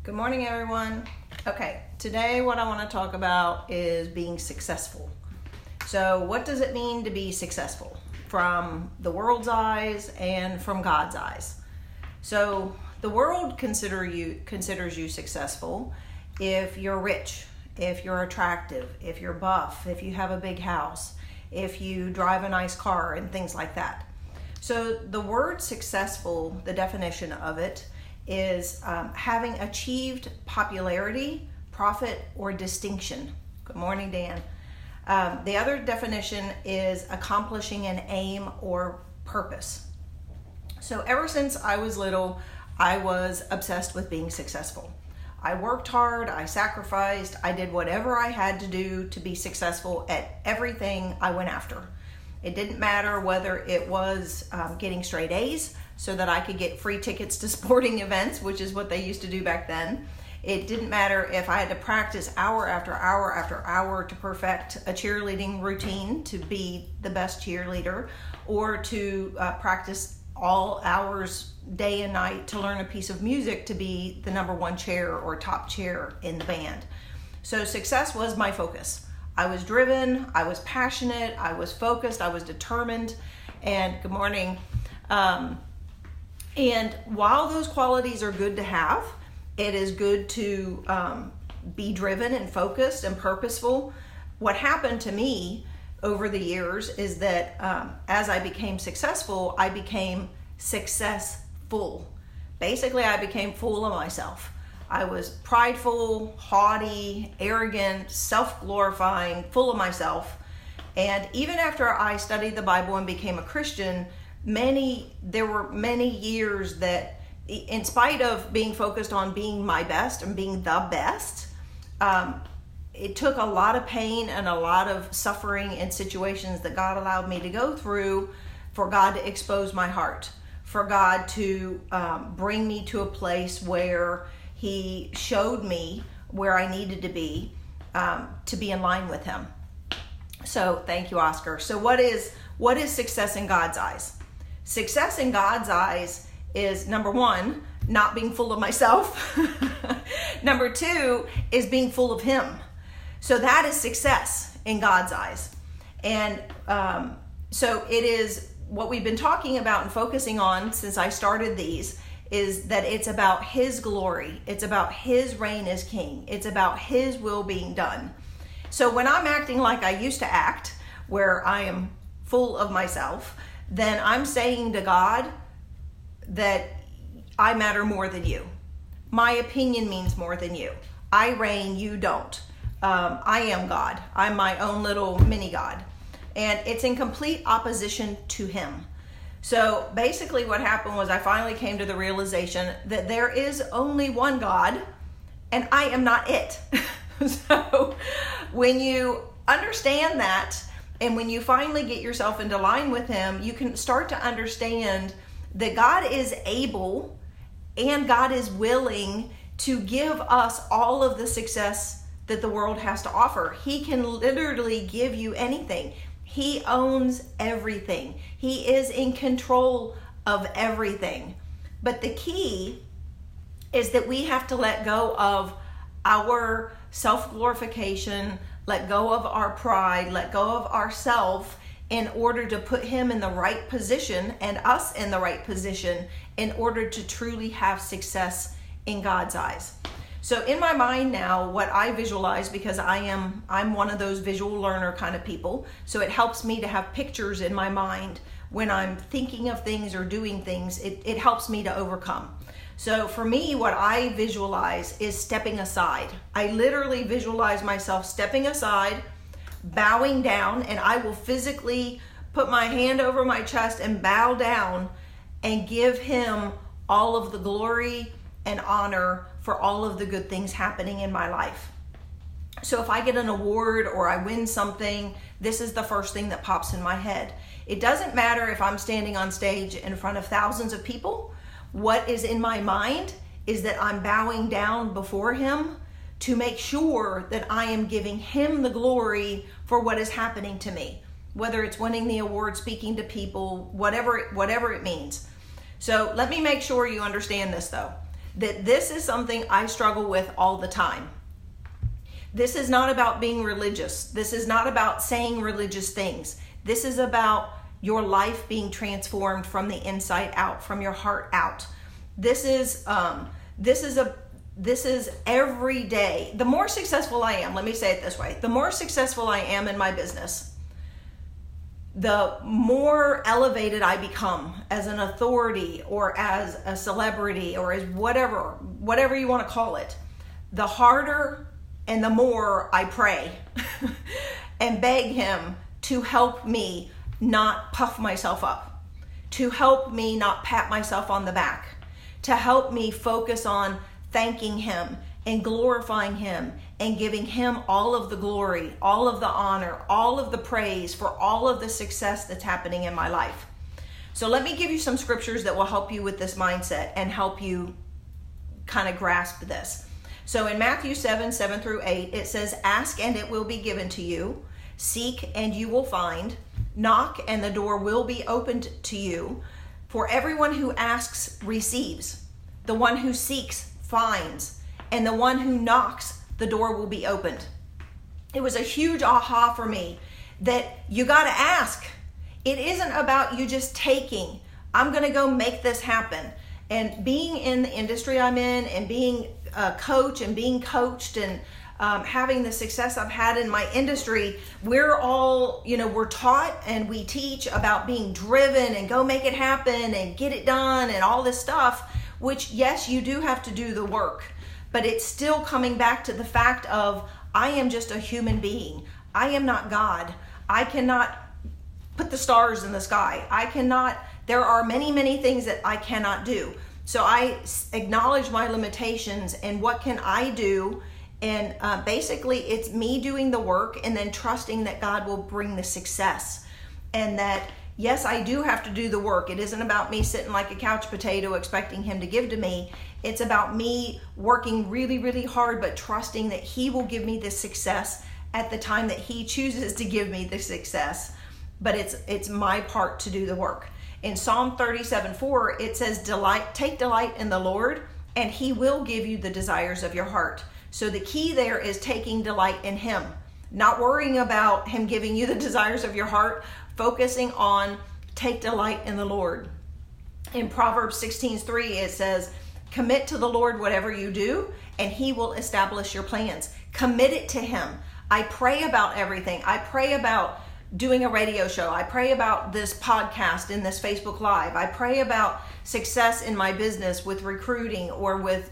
Good morning, everyone. Okay, today what I want to talk about is being successful. So what does it mean to be successful from the world's eyes and from God's eyes? So the world considers you successful if you're rich, if you're attractive, if you're buff, if you have a big house, if you drive a nice car and things like that. So the word successful, the definition of it is having achieved popularity, profit, or distinction. Good morning, Dan. The other definition is accomplishing an aim or purpose. So ever since I was little, I was obsessed with being successful. I worked hard, I sacrificed, I did whatever I had to do to be successful at everything I went after. It didn't matter whether it was getting straight A's so that I could get free tickets to sporting events, which is what they used to do back then. It didn't matter if I had to practice hour after hour after hour to perfect a cheerleading routine to be the best cheerleader, or to practice all hours, day and night, to learn a piece of music to be the number one chair or top chair in the band. So success was my focus. I was driven, I was passionate, I was focused, I was determined, and good morning. And while those qualities are good to have, it is good to be driven and focused and purposeful. What happened to me over the years is that as I became successful, I became successful. Basically, I became full of myself. I was prideful, haughty, arrogant, self-glorifying, full of myself. And even after I studied the Bible and became a Christian, there were many years that, in spite of being focused on being my best and being the best, it took a lot of pain and a lot of suffering and situations that God allowed me to go through for God to expose my heart, for God to bring me to a place where He showed me where I needed to be in line with Him. So thank you, Oscar. So what is success in God's eyes? Success in God's eyes is, number one, not being full of myself. Number two is being full of Him. So that is success in God's eyes. And so it is what we've been talking about and focusing on since I started these, is that it's about His glory. It's about His reign as King. It's about His will being done. So when I'm acting like I used to act, where I am full of myself, then I'm saying to God that I matter more than you. My opinion means more than you. I reign, you don't. I am God. I'm my own little mini God. And it's in complete opposition to Him. So basically what happened was I finally came to the realization that there is only one God, and I am not it. So when you understand that, and when you finally get yourself into line with Him, you can start to understand that God is able and God is willing to give us all of the success that the world has to offer. He can literally give you anything. He owns everything. He is in control of everything. But the key is that we have to let go of our self-glorification, let go of our pride, let go of ourself, in order to put Him in the right position and us in the right position in order to truly have success in God's eyes. So in my mind now, what I visualize, because I'm one of those visual learner kind of people, so it helps me to have pictures in my mind when I'm thinking of things or doing things. It helps me to overcome. So for me, what I visualize is stepping aside. I literally visualize myself stepping aside, bowing down, and I will physically put my hand over my chest and bow down and give Him all of the glory and honor for all of the good things happening in my life. So if I get an award or I win something, this is the first thing that pops in my head. It doesn't matter if I'm standing on stage in front of thousands of people. What is in my mind is that I'm bowing down before Him to make sure that I am giving Him the glory for what is happening to me, whether it's winning the award, speaking to people, whatever it means. So let me make sure you understand this though. that this is something I struggle with all the time. This is not about being religious. This is not about saying religious things. This is about your life being transformed from the inside out, from your heart out. This is every day. The more successful I am, let me say it this way, the more successful I am in my business, the more elevated I become as an authority or as a celebrity or as whatever you want to call it, the harder and the more I pray and beg him to help me not puff myself up, to help me not pat myself on the back, to help me focus on thanking him and glorifying him and giving him all of the glory, all of the honor, all of the praise for all of the success that's happening in my life. So let me give you some scriptures that will help you with this mindset and help you kind of grasp this. So in Matthew 7:7-8, it says, "Ask and it will be given to you. Seek and you will find. Knock and the door will be opened to you. For everyone who asks receives. The one who seeks finds. And the one who knocks, the door will be opened." It was a huge aha for me that you got to ask. It isn't about you just taking, I'm going to go make this happen. And being in the industry I'm in and being a coach and being coached and having the success I've had in my industry, we're all, we're taught and we teach about being driven and go make it happen and get it done and all this stuff, which yes, you do have to do the work, but it's still coming back to the fact of I am just a human being. I am not God. I cannot put the stars in the sky. There are many, many things that I cannot do. So I acknowledge my limitations and what can I do. And basically it's me doing the work and then trusting that God will bring the success. And that, yes, I do have to do the work. It isn't about me sitting like a couch potato expecting him to give to me. It's about me working really, really hard, but trusting that he will give me the success at the time that he chooses to give me the success. But it's my part to do the work. In Psalm 37:4, it says, take delight in the Lord, and he will give you the desires of your heart. So the key there is taking delight in him, not worrying about him giving you the desires of your heart, focusing on take delight in the Lord. In Proverbs 16:3, it says, commit to the Lord whatever you do, and he will establish your plans. Commit it to him. I pray about everything. I pray about doing a radio show. I pray about this podcast and this Facebook Live. I pray about success in my business with recruiting or with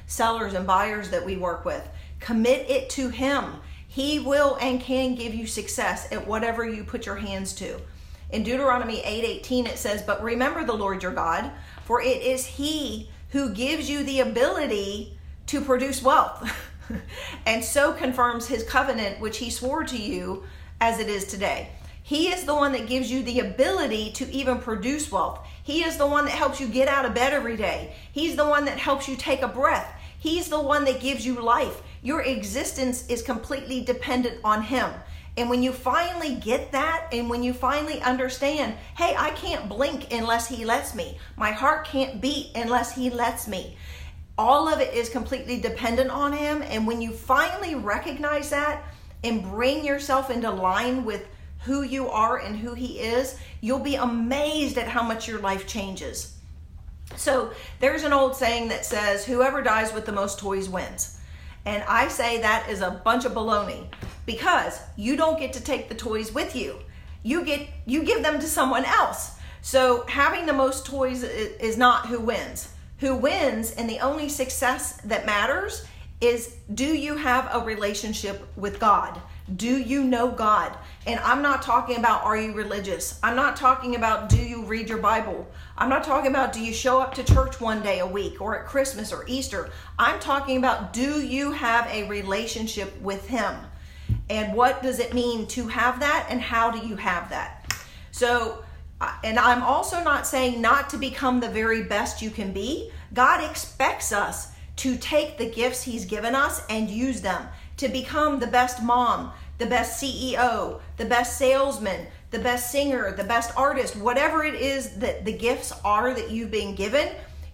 sellers and buyers that we work with. Commit it to him. He will and can give you success at whatever you put your hands to. In Deuteronomy 8:18, it says, but remember the Lord your God, for it is he who gives you the ability to produce wealth and so confirms his covenant, which he swore to you as it is today. He is the one that gives you the ability to even produce wealth. He is the one that helps you get out of bed every day. He's the one that helps you take a breath. He's the one that gives you life. Your existence is completely dependent on him. And when you finally get that, and when you finally understand, hey, I can't blink unless he lets me. My heart can't beat unless he lets me. All of it is completely dependent on him. And when you finally recognize that and bring yourself into line with who you are and who he is, you'll be amazed at how much your life changes. So there's an old saying that says, whoever dies with the most toys wins. And I say that is a bunch of baloney, because you don't get to take the toys with you. You give them to someone else. So having the most toys is not who wins. Who wins, and the only success that matters, is do you have a relationship with God? Do you know God? And I'm not talking about are you religious? I'm not talking about do you read your Bible? I'm not talking about do you show up to church one day a week or at Christmas or Easter? I'm talking about do you have a relationship with him? And what does it mean to have that, and how do you have that? So, and I'm also not saying not to become the very best you can be. God expects us to take the gifts he's given us and use them to become the best mom, the best CEO, the best salesman, the best singer, the best artist, whatever it is that the gifts are that you've been given.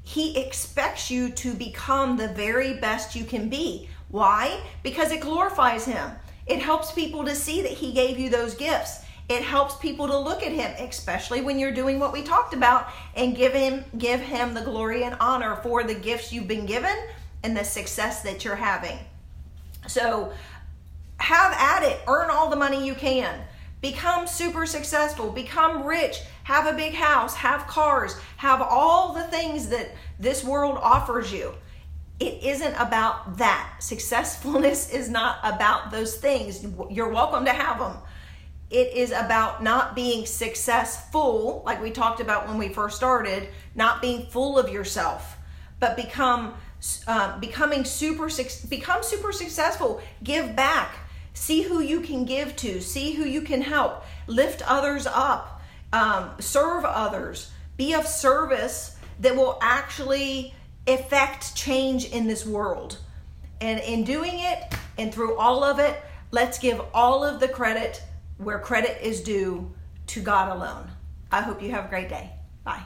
He expects you to become the very best you can be. Why? Because it glorifies him. It helps people to see that he gave you those gifts. It helps people to look at him, especially when you're doing what we talked about, and give him the glory and honor for the gifts you've been given and the success that you're having. So have at it. Earn all the money you can. Become super successful. Become rich. Have a big house. Have cars. Have all the things that this world offers you. It isn't about that. Successfulness is not about those things. You're welcome to have them. It is about not being successful, like we talked about when we first started, not being full of yourself, but become super successful. Give back. See who you can give to. See who you can help. Lift others up. Serve others. Be of service that will actually affect change in this world. And in doing it, and through all of it, let's give all of the credit where credit is due to God alone. I hope you have a great day. Bye.